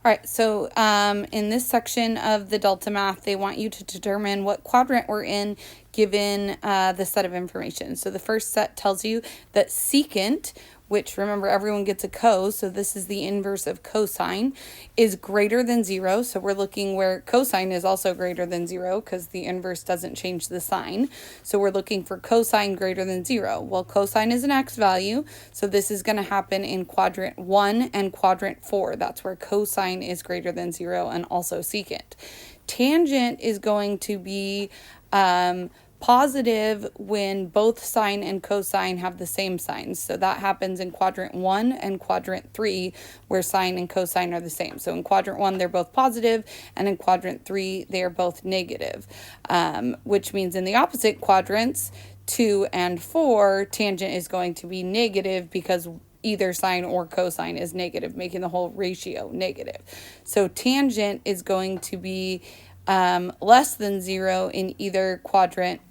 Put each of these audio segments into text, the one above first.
All right, so in this section of the DeltaMath, they want you to determine what quadrant we're in given the set of information. So the first set tells you that secant, which remember everyone gets a cos, so this is the inverse of cosine, is greater than 0. So we're looking where cosine is also greater than 0 because the inverse doesn't change the sign. So we're looking for cosine greater than 0. Well, cosine is an x value, so this is going to happen in quadrant 1 and quadrant 4. That's where cosine is greater than 0 and also secant. Tangent is going to be positive when both sine and cosine have the same signs. So that happens in quadrant 1 and quadrant 3 where sine and cosine are the same. So in quadrant 1 they're both positive, and in quadrant 3 they are both negative, which means in the opposite quadrants 2 and 4 tangent is going to be negative because either sine or cosine is negative, making the whole ratio negative. So tangent is going to be less than 0 in either quadrant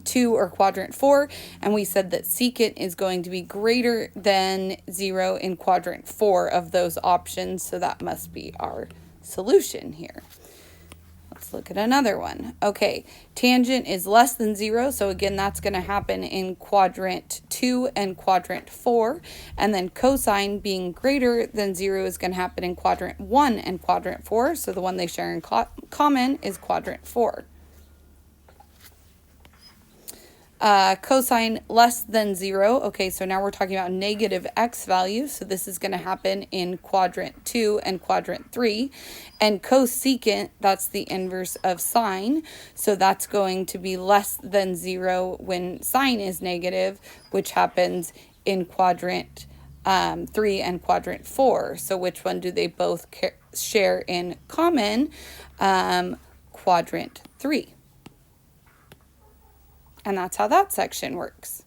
2 or quadrant 4, and we said that secant is going to be greater than 0 in quadrant 4 of those options, so that must be our solution here. Let's look at another one. Okay, tangent is less than 0, so again that's going to happen in quadrant 2 and quadrant 4, and then cosine being greater than 0 is going to happen in quadrant 1 and quadrant 4, so the one they share in common is quadrant 4. Cosine less than 0. Okay, so now we're talking about negative x values. So this is going to happen in quadrant 2 and quadrant 3. And cosecant, that's the inverse of sine. So that's going to be less than 0 when sine is negative, which happens in quadrant 3 and quadrant 4. So which one do they both share in common? Quadrant 3. And that's how that section works.